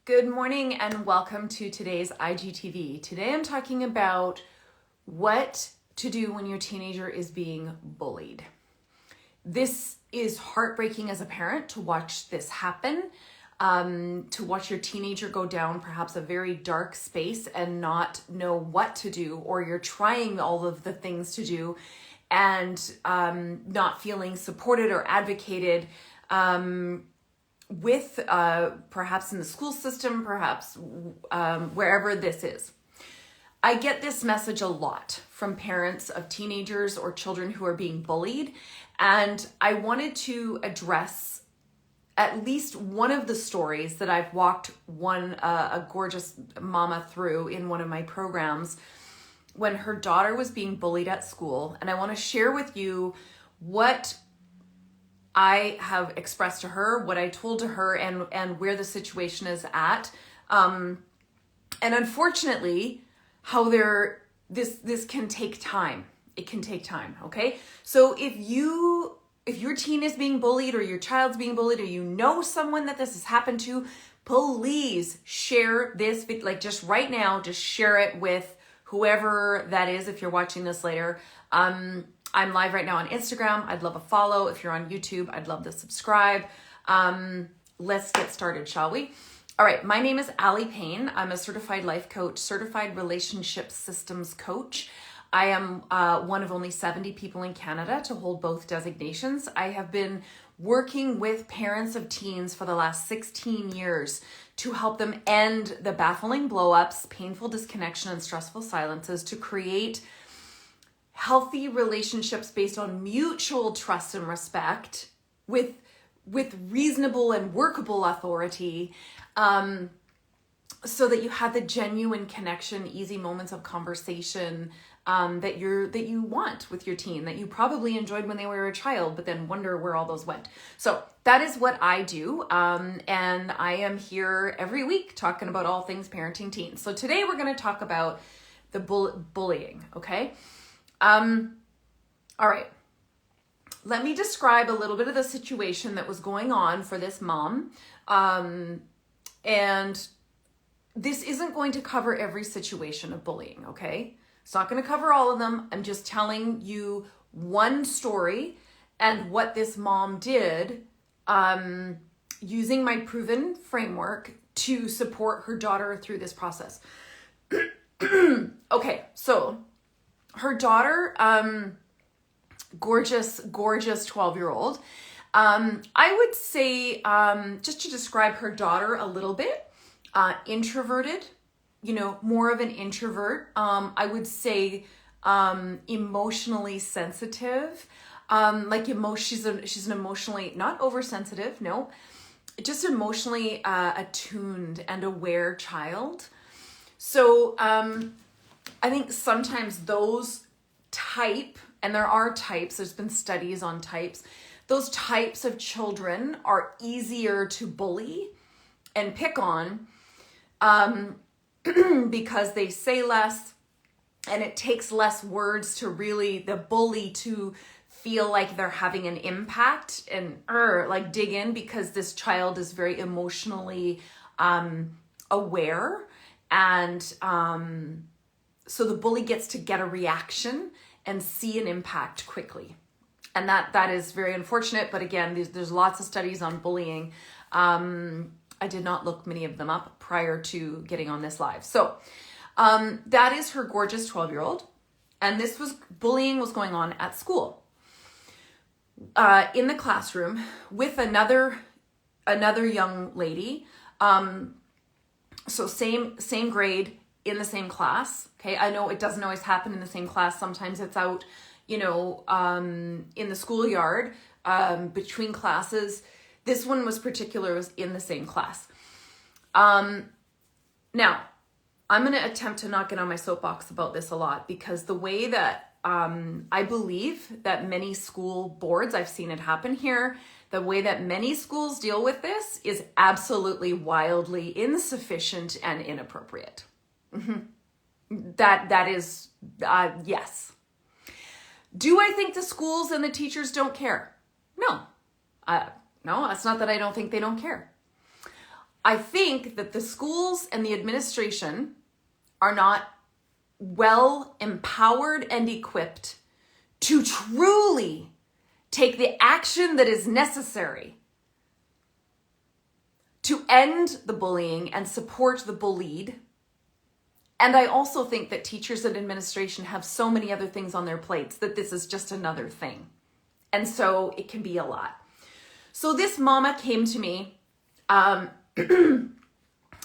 Good morning and welcome to today's IGTV. Today I'm talking about what to do when your teenager is being bullied. This is heartbreaking as a parent to watch this happen, to watch your teenager go down perhaps a very dark space and not know what to do, or you're trying all of the things to do and not feeling supported or advocated with perhaps in the school system, perhaps wherever this is. I get this message a lot from parents of teenagers or children who are being bullied, and I wanted to address at least one of the stories that I've walked a gorgeous mama through in one of my programs when her daughter was being bullied at school. And I want to share with you what I have expressed to her, what I told to her, and where the situation is at. And unfortunately, how this can take time. It can take time, okay? So if your teen is being bullied or your child's being bullied or you know someone that this has happened to, please share this, like just right now, just share it with whoever that is if you're watching this later. I'm live right now on Instagram. I'd love a follow. If you're on YouTube, I'd love to subscribe. Let's get started, shall we? All right, my name is Allie Payne. I'm a certified life coach, certified relationship systems coach. I am one of only 70 people in Canada to hold both designations. I have been working with parents of teens for the last 16 years to help them end the baffling blow-ups, painful disconnection, and stressful silences to create healthy relationships based on mutual trust and respect with reasonable and workable authority, so that you have the genuine connection, easy moments of conversation that you want with your teen, that you probably enjoyed when they were a child, but then wonder where all those went. So that is what I do, and I am here every week talking about all things parenting teens. So today we're going to talk about the bullying, okay? All right, let me describe a little bit of the situation that was going on for this mom. And this isn't going to cover every situation of bullying, okay? It's not going to cover all of them. I'm just telling you one story and what this mom did, using my proven framework to support her daughter through this process. Okay, so her daughter, gorgeous 12-year-old. I would say, just to describe her daughter a little bit, introverted, more of an introvert. I would say, emotionally sensitive, she's an emotionally, not oversensitive, no, just emotionally, attuned and aware child. So, I think sometimes those type, and there are types, there's been studies on types, those types of children are easier to bully and pick on because they say less, and it takes less words to really, the bully to feel like they're having an impact and dig in, because this child is very emotionally aware, and so the bully gets to get a reaction and see an impact quickly. And that is very unfortunate. But again, there's lots of studies on bullying. I did not look many of them up prior to getting on this live. So that is her gorgeous 12-year-old. And bullying was going on at school, in the classroom with another young lady. So same grade, in the same class. Okay, I know it doesn't always happen in the same class. Sometimes it's out, in the schoolyard, between classes. This one was in the same class. Now, I'm going to attempt to not get on my soapbox about this a lot, because the way that I believe that many school boards, I've seen it happen here, the way that many schools deal with this is absolutely wildly insufficient and inappropriate. That is, yes. Do I think the schools and the teachers don't care? No. No, it's not that I don't think they don't care. I think that the schools and the administration are not well empowered and equipped to truly take the action that is necessary to end the bullying and support the bullied. And I also think that teachers and administration have so many other things on their plates that this is just another thing. And so it can be a lot. So this mama came to me, I'm going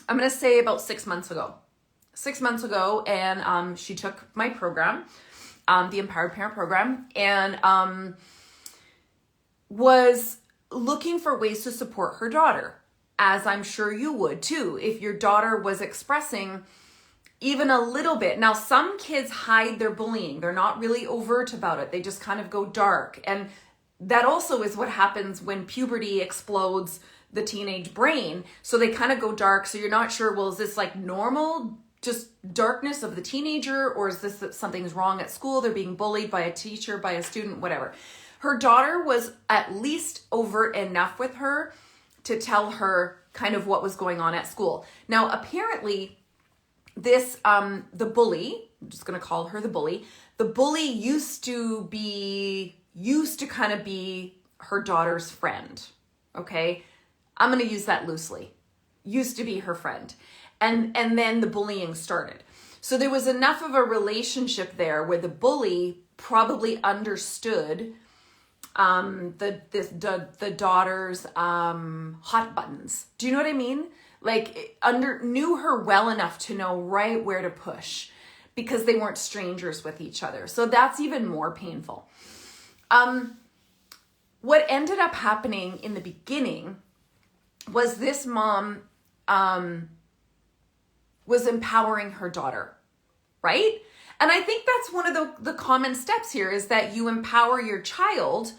to say about 6 months ago. 6 months ago, and she took my program, the Empowered Parent Program, and was looking for ways to support her daughter, as I'm sure you would too, if your daughter was expressing even a little bit. Now, some kids hide their bullying. They're not really overt about it. They just kind of go dark. And that also is what happens when puberty explodes the teenage brain. So they kind of go dark. So you're not sure, well, is this like normal, just darkness of the teenager, or is this that something's wrong at school? They're being bullied by a teacher, by a student, whatever. Her daughter was at least overt enough with her to tell her kind of what was going on at school. Now, apparently, this, the bully, I'm just going to call her the bully used to kind of be her daughter's friend. Okay. I'm going to use that loosely. Used to be her friend. And then the bullying started. So there was enough of a relationship there where the bully probably understood the daughter's hot buttons. Do you know what I mean? Like knew her well enough to know right where to push, because they weren't strangers with each other. So that's even more painful. What ended up happening in the beginning was this mom was empowering her daughter, right? And I think that's one of the common steps here, is that you empower your child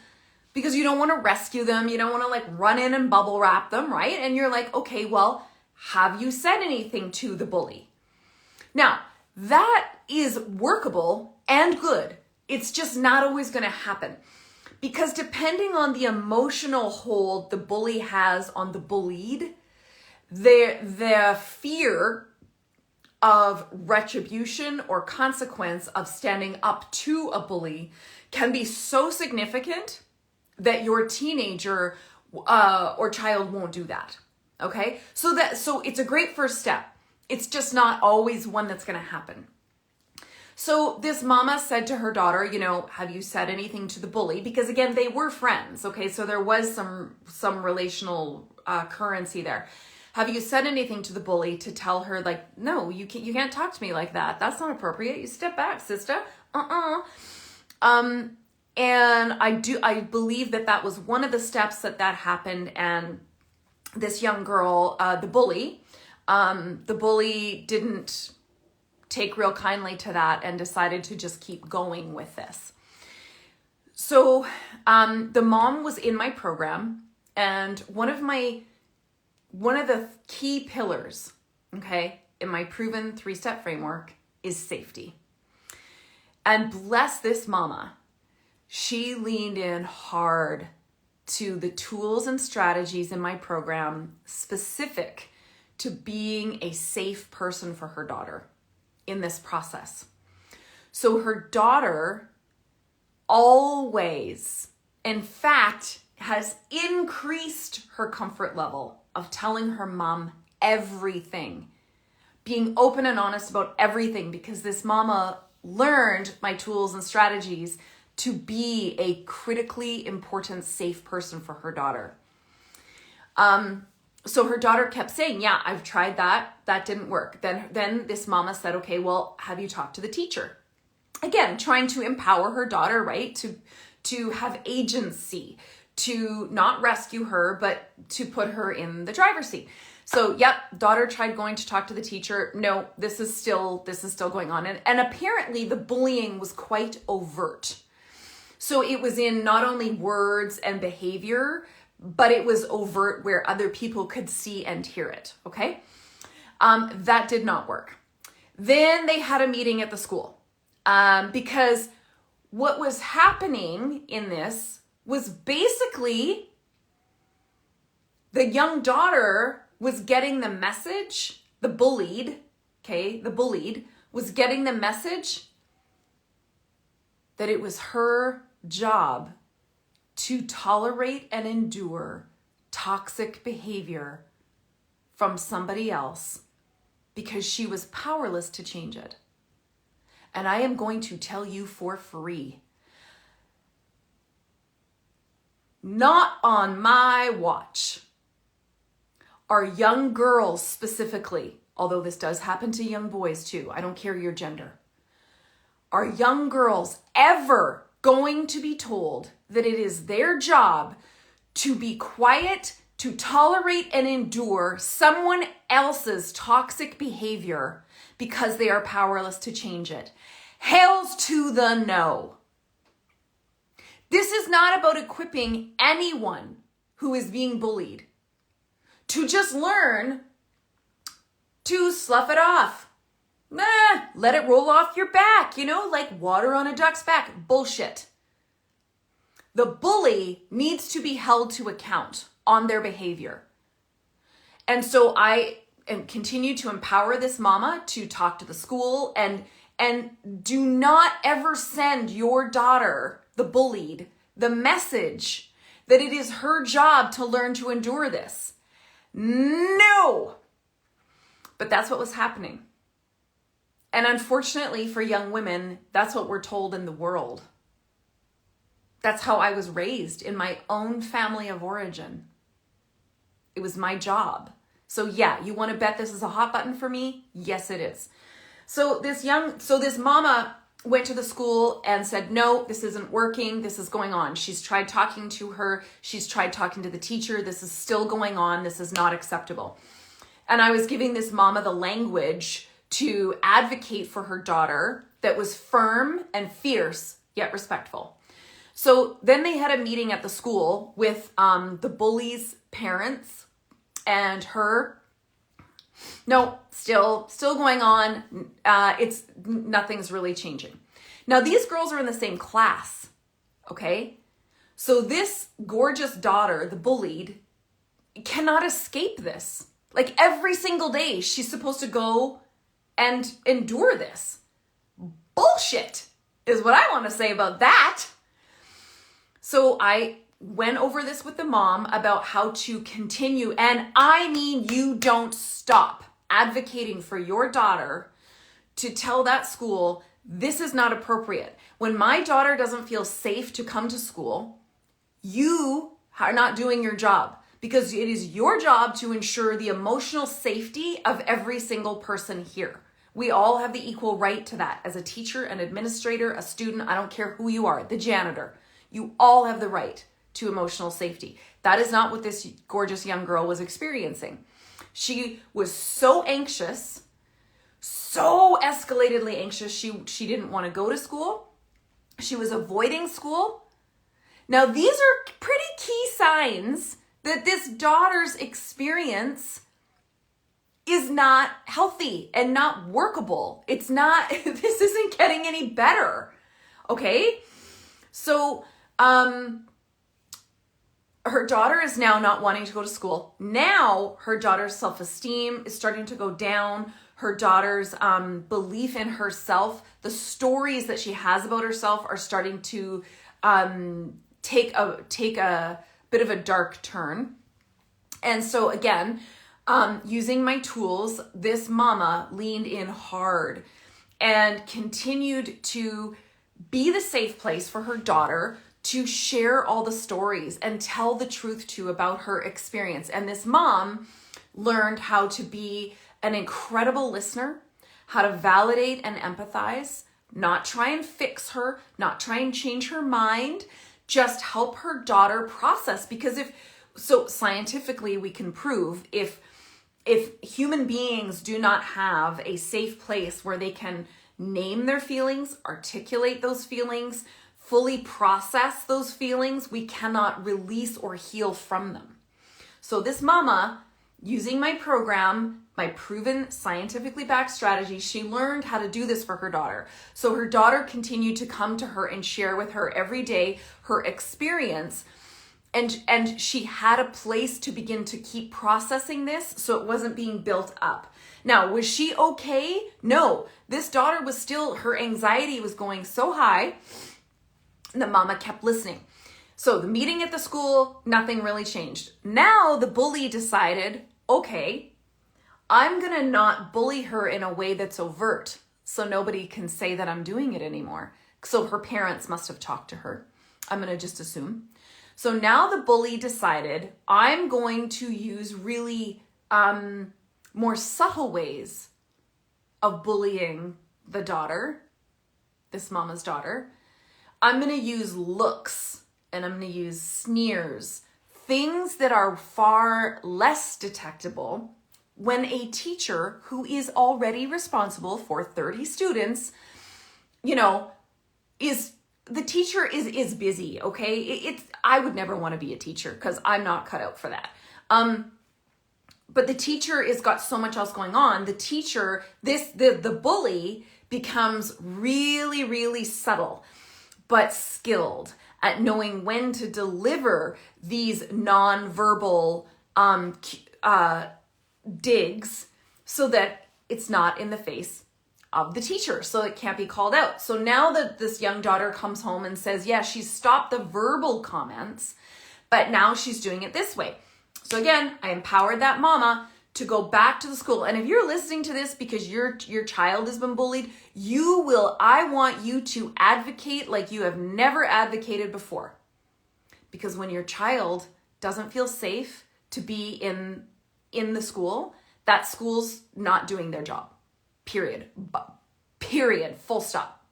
because you don't want to rescue them. You don't want to like run in and bubble wrap them, right? And you're like, okay, well, have you said anything to the bully? Now, that is workable and good. It's just not always going to happen, because depending on the emotional hold the bully has on the bullied, the fear of retribution or consequence of standing up to a bully can be so significant that your teenager or child won't do that. Okay? So it's a great first step. It's just not always one that's going to happen. So this mama said to her daughter, have you said anything to the bully? Because again, they were friends. Okay? So there was some relational currency there. Have you said anything to the bully to tell her, like, no, you can't talk to me like that. That's not appropriate. You step back, sister. And I believe that was one of the steps that happened. And this young girl, the bully didn't take real kindly to that and decided to just keep going with this. So the mom was in my program, and one of the key pillars, okay, in my proven 3-step framework is safety. And bless this mama, she leaned in hard to the tools and strategies in my program specific to being a safe person for her daughter in this process. So her daughter always, in fact, has increased her comfort level of telling her mom everything, being open and honest about everything, because this mama learned my tools and strategies to be a critically important, safe person for her daughter. So her daughter kept saying, yeah, I've tried that. That didn't work. Then this mama said, okay, well, have you talked to the teacher? Again, trying to empower her daughter, right? To have agency, to not rescue her, but to put her in the driver's seat. So, yep, daughter tried going to talk to the teacher. No, this is still going on. And apparently the bullying was quite overt. So it was in not only words and behavior, but it was overt where other people could see and hear it, okay? That did not work. Then they had a meeting at the school because what was happening in this was basically the young daughter was getting the message, the bullied was getting the message that it was her job to tolerate and endure toxic behavior from somebody else because she was powerless to change it. And I am going to tell you for free, not on my watch are young girls specifically, although this does happen to young boys too, I don't care your gender, are young girls ever going to be told that it is their job to be quiet, to tolerate and endure someone else's toxic behavior because they are powerless to change it? Hails to the no. This is not about equipping anyone who is being bullied to just learn to slough it off. Let it roll off your back, like water on a duck's back. Bullshit. The bully needs to be held to account on their behavior. And so I continue to empower this mama to talk to the school and do not ever send your daughter, the bullied, the message that it is her job to learn to endure this. No! But that's what was happening. And unfortunately for young women, that's what we're told in the world. That's how I was raised in my own family of origin. It was my job. So yeah, you want to bet this is a hot button for me? Yes, it is. So this mama went to the school and said, no, this isn't working. This is going on. She's tried talking to her. She's tried talking to the teacher. This is still going on. This is not acceptable. And I was giving this mama the language to advocate for her daughter that was firm and fierce, yet respectful. So then they had a meeting at the school with the bully's parents and her. No, still going on. Nothing's really changing. Now these girls are in the same class, okay? So this gorgeous daughter, the bullied, cannot escape this. Like every single day, she's supposed to go and endure this. Bullshit is what I want to say about that. So I went over this with the mom about how to continue, and I mean you don't stop advocating for your daughter to tell that school this is not appropriate. When my daughter doesn't feel safe to come to school, you are not doing your job, because it is your job to ensure the emotional safety of every single person here. We all have the equal right to that. As a teacher, an administrator, a student, I don't care who you are, the janitor, you all have the right to emotional safety. That is not what this gorgeous young girl was experiencing. She was so anxious, so escalatedly anxious. She didn't want to go to school. She was avoiding school. Now, these are pretty key signs that this daughter's experience is not healthy and not workable. It's not, this isn't getting any better. Okay? So, her daughter is now not wanting to go to school. Now her daughter's self-esteem is starting to go down. Her daughter's belief in herself, the stories that she has about herself are starting to take a bit of a dark turn. And so again, using my tools, this mama leaned in hard and continued to be the safe place for her daughter to share all the stories and tell the truth to about her experience. And this mom learned how to be an incredible listener, how to validate and empathize, not try and fix her, not try and change her mind, just help her daughter process. Because scientifically we can prove if human beings do not have a safe place where they can name their feelings, articulate those feelings, fully process those feelings, we cannot release or heal from them. So this mama, using my program, my proven scientifically backed strategy, she learned how to do this for her daughter. So her daughter continued to come to her and share with her every day her experience And she had a place to begin to keep processing this, so it wasn't being built up. Now, was she okay? No. This daughter was still, her anxiety was going so high that mama kept listening. So the meeting at the school, nothing really changed. Now the bully decided, okay, I'm going to not bully her in a way that's overt, so nobody can say that I'm doing it anymore. So her parents must have talked to her. I'm going to just assume. So now the bully decided, I'm going to use really more subtle ways of bullying the daughter, this mama's daughter. I'm going to use looks and I'm going to use sneers, things that are far less detectable when a teacher who is already responsible for 30 students, the teacher is busy, okay? I would never want to be a teacher because I'm not cut out for that. But the teacher has got so much else going on. The teacher, the bully becomes really, really subtle, but skilled at knowing when to deliver these nonverbal digs so that it's not in the face of the teacher, so it can't be called out. So now that this young daughter comes home and says, yeah, she's stopped the verbal comments, but now she's doing it this way. So again, I empowered that mama to go back to the school. And if you're listening to this because your child has been bullied, I want you to advocate like you have never advocated before. Because when your child doesn't feel safe to be in the school, that school's not doing their job. Period. Full stop.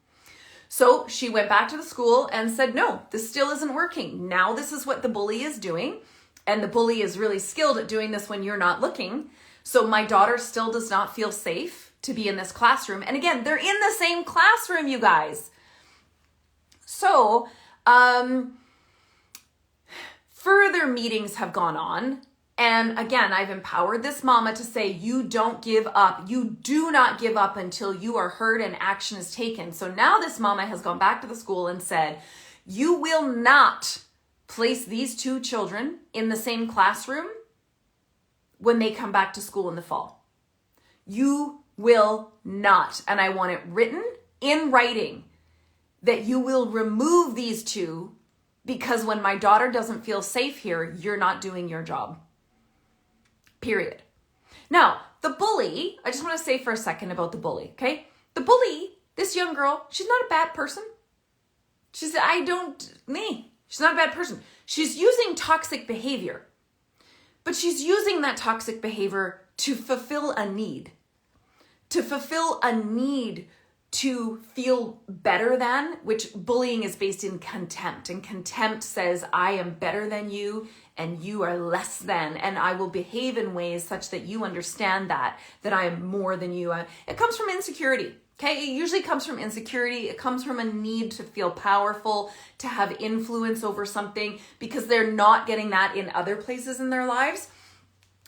So she went back to the school and said, no, this still isn't working. Now this is what the bully is doing. And the bully is really skilled at doing this when you're not looking. So my daughter still does not feel safe to be in this classroom. And again, they're in the same classroom, you guys. So further meetings have gone on. And again, I've empowered this mama to say, you don't give up. You do not give up until you are heard and action is taken. So now this mama has gone back to the school and said, you will not place these two children in the same classroom when they come back to school in the fall. You will not. And I want it written in writing that you will remove these two because when my daughter doesn't feel safe here, you're not doing your job. Period. Now, the bully, I just want to say for a second about the bully, okay? The bully, this young girl, she's not a bad person. She's not a bad person. She's using toxic behavior, but she's using that toxic behavior to fulfill a need. To fulfill a need to feel better than, which bullying is based in contempt. And contempt says, I am better than you and you are less than, and I will behave in ways such that you understand that I am more than you. It comes from insecurity. Okay, it usually comes from insecurity. It comes from a need to feel powerful, to have influence over something because they're not getting that in other places in their lives.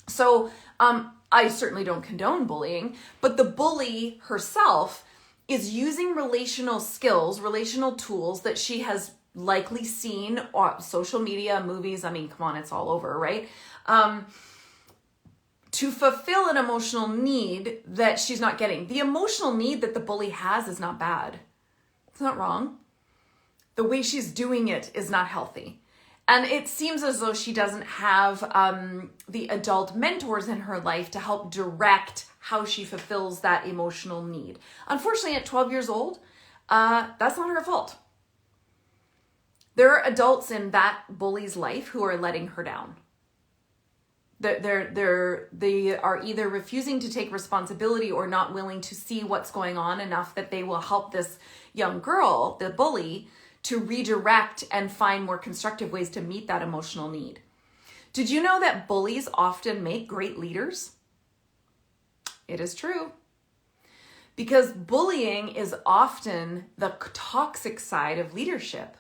So I certainly don't condone bullying, but the bully herself is using relational skills, relational tools that she has likely seen on social media, movies. I mean, come on, it's all over, right? To fulfill an emotional need that she's not getting. The emotional need that the bully has is not bad. It's not wrong. The way she's doing it is not healthy. And it seems as though she doesn't have the adult mentors in her life to help direct how she fulfills that emotional need. Unfortunately, at 12 years old, that's not her fault. There are adults in that bully's life who are letting her down. They are either refusing to take responsibility or not willing to see what's going on enough that they will help this young girl, the bully, to redirect and find more constructive ways to meet that emotional need. Did you know that bullies often make great leaders? It is true. Because bullying is often the toxic side of leadership.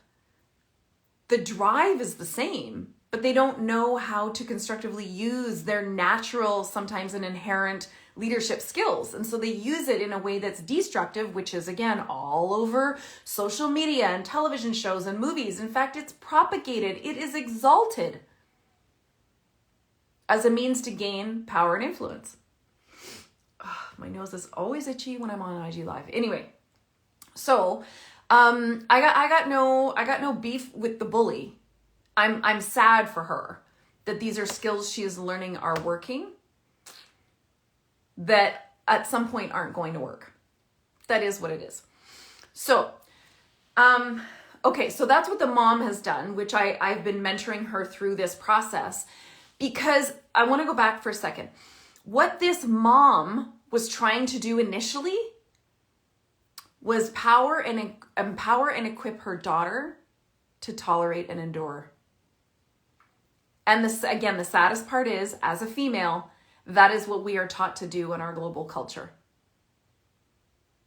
The drive is the same. but they don't know how to constructively use their natural, sometimes an inherent leadership skills. And so they use it in a way that's destructive, which is, again, all over social media and television shows and movies. In fact, it's propagated, it is exalted as a means to gain power and influence. Oh, my nose is always itchy when I'm on IG Live. Anyway, so I got no beef with the bully. I'm sad for her that these are skills she is learning are working, that at some point aren't going to work. That is what it is. So, okay, so that's what the mom has done, which I've been mentoring her through this process, because I want to go back for a second. What this mom was trying to do initially was empower and equip her daughter to tolerate and endure. And this, again, the saddest part is, as a female, that is what we are taught to do in our global culture.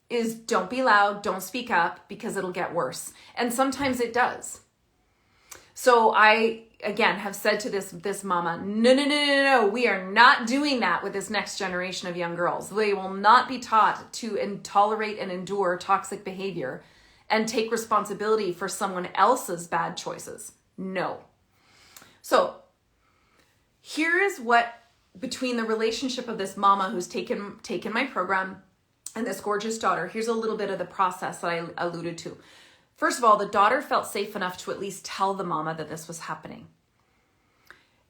Is don't be loud, don't speak up, because it'll get worse. And sometimes it does. So I, again, have said to this mama, no, we are not doing that with this next generation of young girls. They will not be taught to tolerate and endure toxic behavior and take responsibility for someone else's bad choices. No. So here is what, between the relationship of this mama who's taken my program and this gorgeous daughter, here's a little bit of the process that I alluded to. First of all, the daughter felt safe enough to at least tell the mama that this was happening.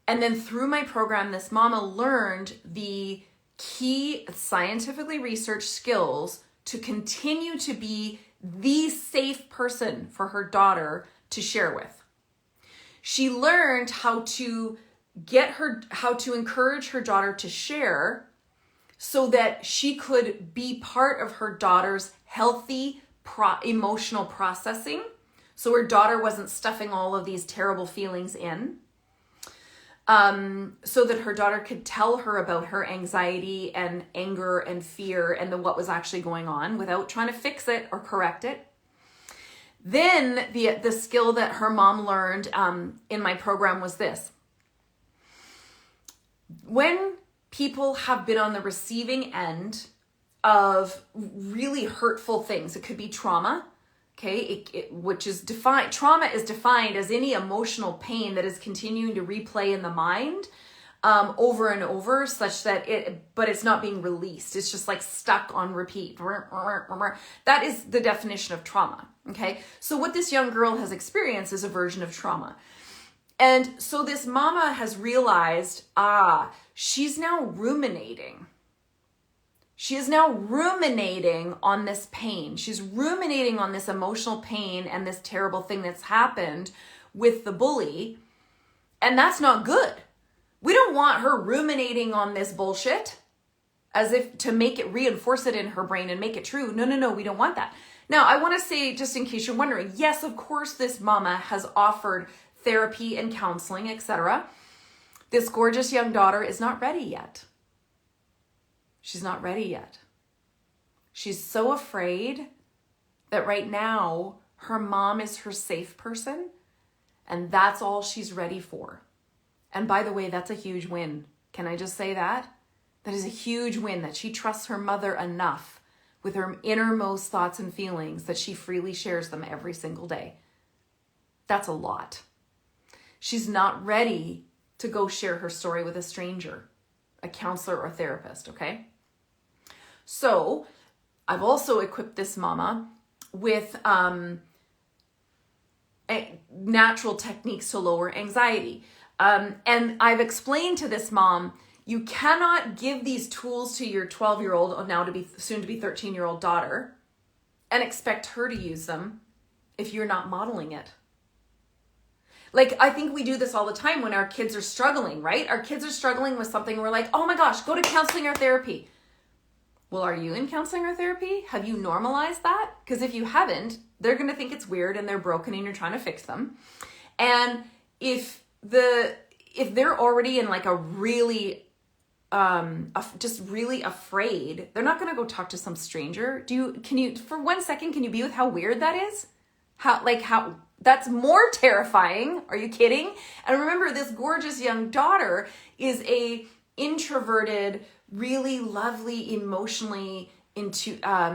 And then through my program, this mama learned the key scientifically researched skills to continue to be the safe person for her daughter to share with. She learned how to encourage her daughter to share so that she could be part of her daughter's healthy emotional processing. So her daughter wasn't stuffing all of these terrible feelings in. So that her daughter could tell her about her anxiety and anger and fear and what was actually going on without trying to fix it or correct it. Then the skill that her mom learned in my program was this. When people have been on the receiving end of really hurtful things, it could be trauma, okay, which is defined, trauma is defined as any emotional pain that is continuing to replay in the mind over and over, such that but it's not being released. It's just like stuck on repeat. That is the definition of trauma, okay? So what this young girl has experienced is a version of trauma. And so this mama has realized, she's now ruminating. She is now ruminating on this pain. She's ruminating on this emotional pain and this terrible thing that's happened with the bully. And that's not good. We don't want her ruminating on this bullshit as if to reinforce it in her brain and make it true. No, we don't want that. Now, I want to say, just in case you're wondering, yes, of course, this mama has offered therapy and counseling, etc. This gorgeous young daughter is not ready yet. She's not ready yet. She's so afraid that right now her mom is her safe person and that's all she's ready for. And by the way, that's a huge win. Can I just say that? That is a huge win, that she trusts her mother enough with her innermost thoughts and feelings that she freely shares them every single day. That's a lot. She's not ready to go share her story with a stranger, a counselor or therapist, okay? So I've also equipped this mama with natural techniques to lower anxiety. And I've explained to this mom, you cannot give these tools to your 12-year-old, now soon to be 13-year-old daughter, and expect her to use them if you're not modeling it. Like, I think we do this all the time when our kids are struggling, right? Our kids are struggling with something and we're like, oh my gosh, go to counseling or therapy. Well, are you in counseling or therapy? Have you normalized that? Because if you haven't, they're going to think it's weird and they're broken and you're trying to fix them. And if they're already in like a really, just really afraid, they're not going to go talk to some stranger. Can you, for 1 second, can you be with how weird that is? How That's more terrifying. Are you kidding? And remember, this gorgeous young daughter is a introverted, really lovely, emotionally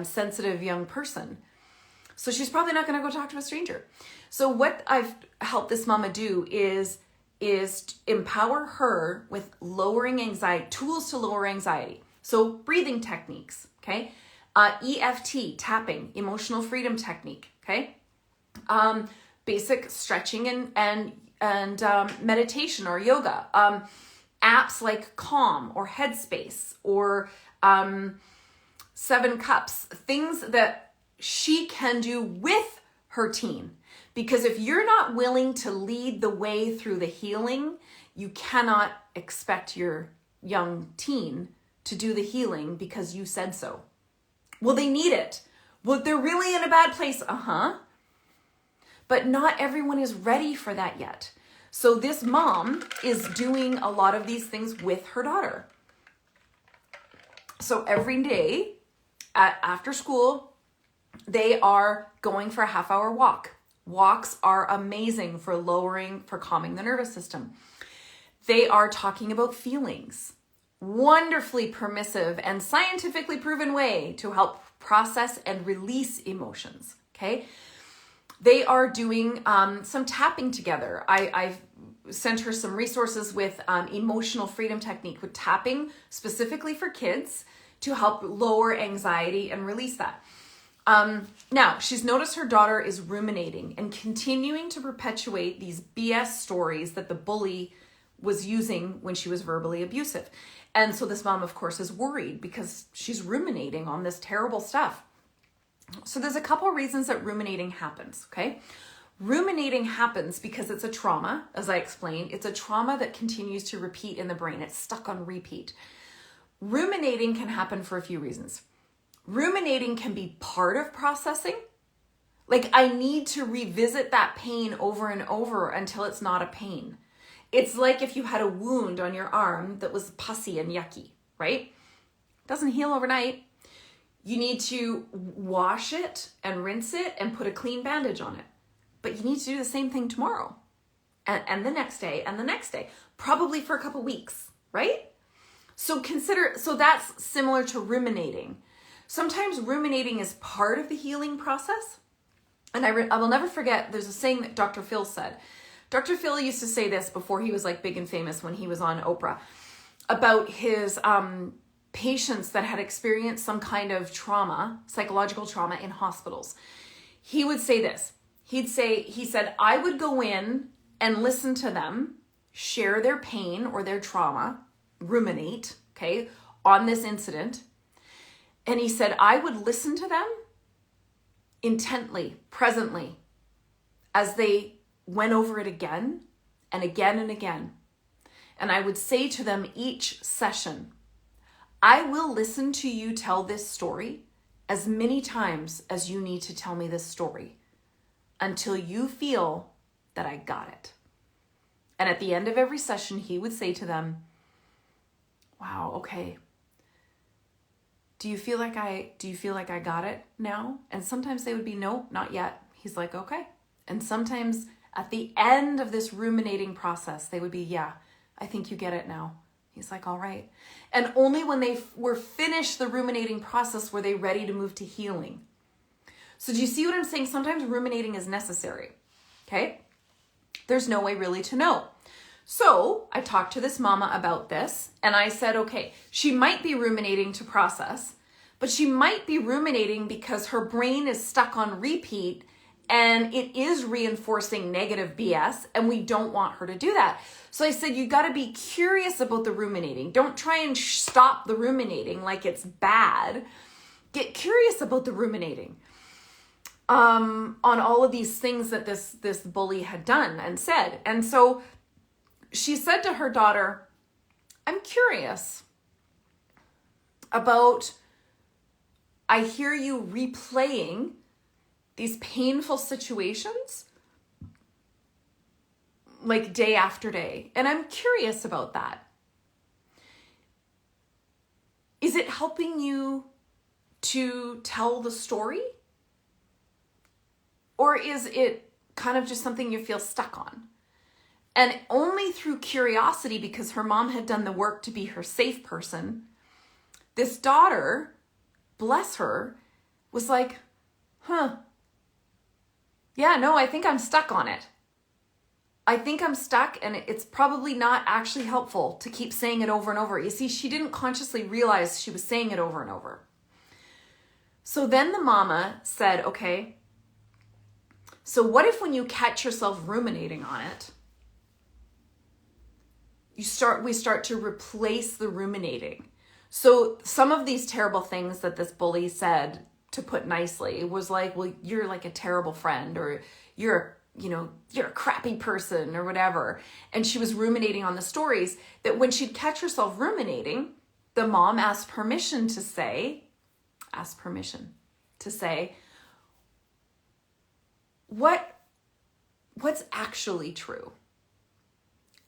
sensitive young person. So she's probably not going to go talk to a stranger. So what I've helped this mama do is empower her with lowering anxiety, tools to lower anxiety. So breathing techniques, okay? EFT, tapping, emotional freedom technique, okay? Basic stretching and meditation or yoga. Apps like Calm or Headspace or 7 Cups, things that she can do with her teen. Because if you're not willing to lead the way through the healing, you cannot expect your young teen to do the healing because you said so. Well, they need it. Well, they're really in a bad place. But not everyone is ready for that yet. So this mom is doing a lot of these things with her daughter. So every day after school, they are going for a half-hour walk. Walks are amazing for calming the nervous system. They are talking about feelings. Wonderfully permissive and scientifically proven way to help process and release emotions, okay? They are doing some tapping together. I've sent her some resources with emotional freedom technique with tapping specifically for kids to help lower anxiety and release that. Now, she's noticed her daughter is ruminating and continuing to perpetuate these BS stories that the bully was using when she was verbally abusive. And so this mom, of course, is worried because she's ruminating on this terrible stuff. So there's a couple reasons that ruminating happens, okay? Ruminating happens because it's a trauma, as I explained. It's a trauma that continues to repeat in the brain. It's stuck on repeat. Ruminating can happen for a few reasons. Ruminating can be part of processing. Like, I need to revisit that pain over and over until it's not a pain. It's like if you had a wound on your arm that was pussy and yucky, right? It doesn't heal overnight. You need to wash it and rinse it and put a clean bandage on it. But you need to do the same thing tomorrow and the next day and the next day, probably for a couple weeks, right? So that's similar to ruminating. Sometimes ruminating is part of the healing process. And I will never forget, there's a saying that Dr. Phil said. Dr. Phil used to say this before he was like big and famous when he was on Oprah about his patients that had experienced some kind of trauma, psychological trauma in hospitals. He would say this. He said, I would go in and listen to them, share their pain or their trauma, ruminate, okay, on this incident. And he said, I would listen to them intently, presently, as they went over it again and again and again. And I would say to them each session, I will listen to you tell this story as many times as you need to tell me this story until you feel that I got it. And at the end of every session, he would say to them, wow, okay. Do you feel like I got it now? And sometimes they would be, no, not yet. He's like, okay. And sometimes at the end of this ruminating process, they would be, yeah, I think you get it now. He's like, all right. And only when they were finished the ruminating process were they ready to move to healing. So do you see what I'm saying? Sometimes ruminating is necessary, okay? There's no way really to know. So I talked to this mama about this and I said, okay, she might be ruminating to process, but she might be ruminating because her brain is stuck on repeat and it is reinforcing negative BS and we don't want her to do that. So I said, you got to be curious about the ruminating. Don't try and stop the ruminating like it's bad. Get curious about the ruminating on all of these things that this bully had done and said. And so she said to her daughter, I'm curious about, I hear you replaying these painful situations like day after day. And I'm curious about that. Is it helping you to tell the story? Or is it kind of just something you feel stuck on. And only through curiosity, because her mom had done the work to be her safe person, this daughter, bless her, was like, yeah, no, I think I'm stuck on it. I think I'm stuck, and it's probably not actually helpful to keep saying it over and over. You see, she didn't consciously realize she was saying it over and over. So then the mama said, okay, so what if when you catch yourself ruminating on it, we start to replace the ruminating. So some of these terrible things that this bully said, to put nicely, was like, well, you're like a terrible friend, or you're a crappy person, or whatever. And she was ruminating on the stories that when she'd catch herself ruminating, the mom asked permission to say, what's actually true?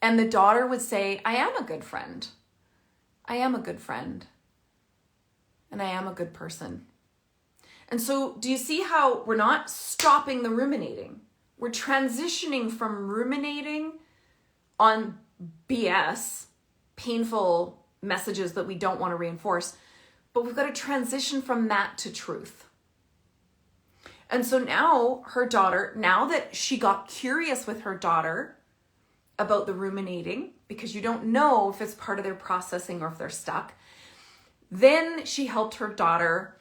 And the daughter would say, I am a good friend. I am a good friend. And I am a good person. And so do you see how we're not stopping the ruminating? We're transitioning from ruminating on BS, painful messages that we don't want to reinforce, but we've got to transition from that to truth. And so now her daughter, now that she got curious with her daughter about the ruminating, because you don't know if it's part of their processing or if they're stuck, then she helped her daughter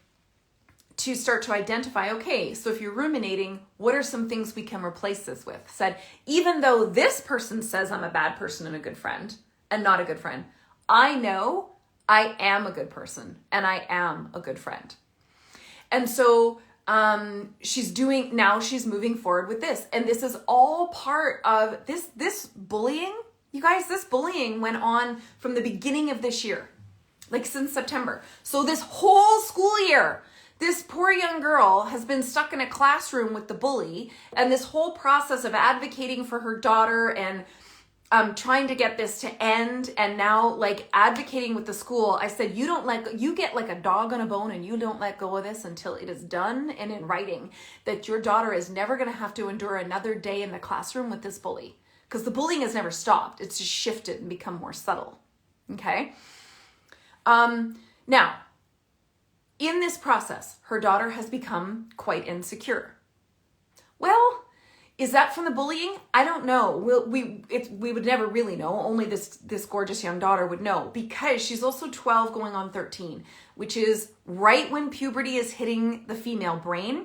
to start to identify, okay, so if you're ruminating, what are some things we can replace this with? Said, even though this person says I'm a bad person and a good friend and not a good friend, I know I am a good person and I am a good friend. And so she's moving forward with this. And this is all part of this bullying. You guys, this bullying went on from the beginning of this year, like since September. So this whole school year, this poor young girl has been stuck in a classroom with the bully, and this whole process of advocating for her daughter and trying to get this to end, and now like advocating with the school. I said, you get like a dog on a bone, and you don't let go of this until it is done and in writing that your daughter is never going to have to endure another day in the classroom with this bully, because the bullying has never stopped. It's just shifted and become more subtle. Okay. Now, in this process, her daughter has become quite insecure. Well, is that from the bullying? I don't know. We would never really know. Only this gorgeous young daughter would know, because she's also 12 going on 13, which is right when puberty is hitting the female brain,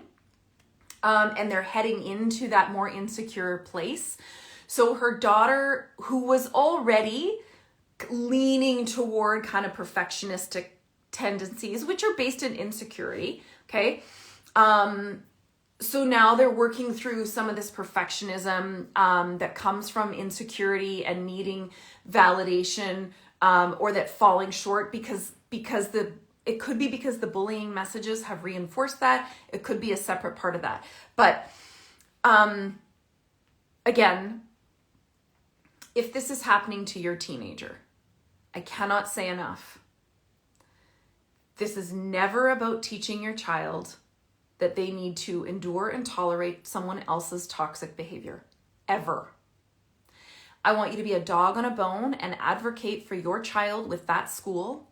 and they're heading into that more insecure place. So her daughter, who was already leaning toward kind of perfectionistic tendencies, which are based in insecurity, okay? So now they're working through some of this perfectionism that comes from insecurity and needing validation, or that falling short because it could be because the bullying messages have reinforced that. It could be a separate part of that. But again, if this is happening to your teenager, I cannot say enough. This is never about teaching your child that they need to endure and tolerate someone else's toxic behavior, ever. I want you to be a dog on a bone and advocate for your child with that school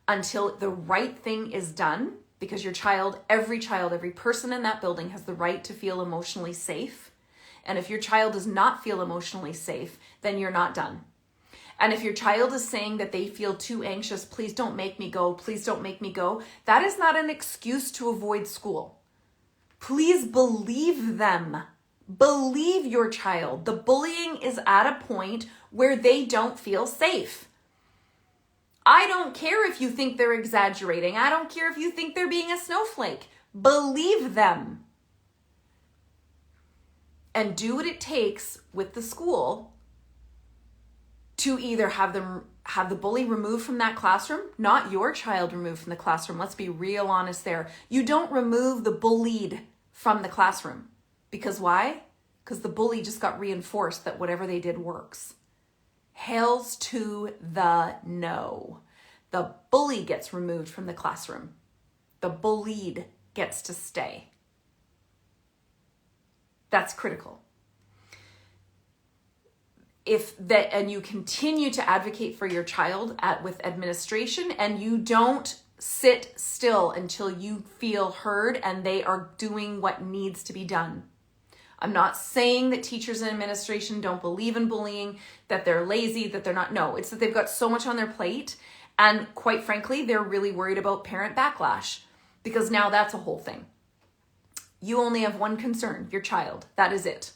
until the right thing is done, because your child, every person in that building has the right to feel emotionally safe. And if your child does not feel emotionally safe, then you're not done. And if your child is saying that they feel too anxious, please don't make me go, please don't make me go, that is not an excuse to avoid school. Please believe them. Believe your child. The bullying is at a point where they don't feel safe. I don't care if you think they're exaggerating. I don't care if you think they're being a snowflake. Believe them. And do what it takes with the school to either have the bully removed from that classroom, not your child removed from the classroom. Let's be real honest there. You don't remove the bullied from the classroom. Because why? Because the bully just got reinforced that whatever they did works. Hails to the no. The bully gets removed from the classroom. The bullied gets to stay. That's critical. and you continue to advocate for your child with administration, and you don't sit still until you feel heard and they are doing what needs to be done. I'm not saying that teachers and administration don't believe in bullying, that they're lazy, that they're not. No, it's that they've got so much on their plate. And quite frankly, they're really worried about parent backlash, because now that's a whole thing. You only have one concern, your child. That is it.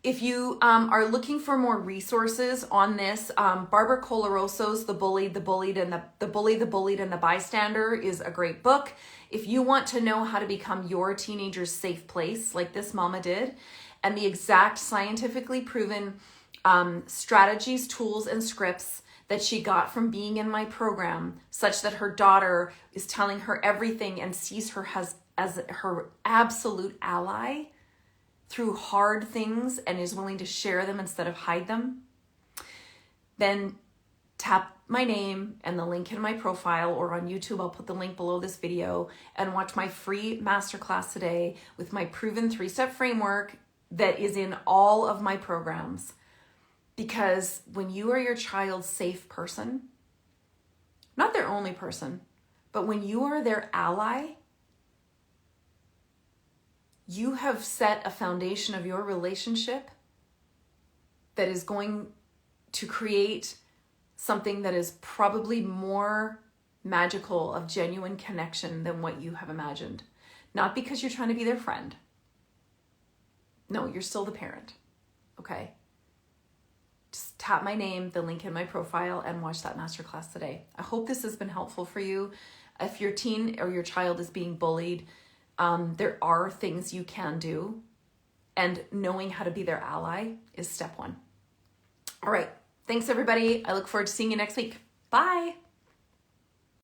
If you are looking for more resources on this, Barbara Colaroso's The Bullied, and the Bystander is a great book. If you want to know how to become your teenager's safe place, like this mama did, and the exact scientifically proven strategies, tools, and scripts that she got from being in my program, such that her daughter is telling her everything and sees her as her absolute ally through hard things and is willing to share them instead of hide them, then tap my name and the link in my profile, or on YouTube, I'll put the link below this video, and watch my free masterclass today with my proven 3-step framework that is in all of my programs. Because when you are your child's safe person, not their only person, but when you are their ally, you have set a foundation of your relationship that is going to create something that is probably more magical, of genuine connection, than what you have imagined. Not because you're trying to be their friend. No, you're still the parent, okay? Just tap my name, the link in my profile, and watch that masterclass today. I hope this has been helpful for you. If your teen or your child is being bullied, there are things you can do, and knowing how to be their ally is step one. All right. Thanks, everybody. I look forward to seeing you next week. Bye.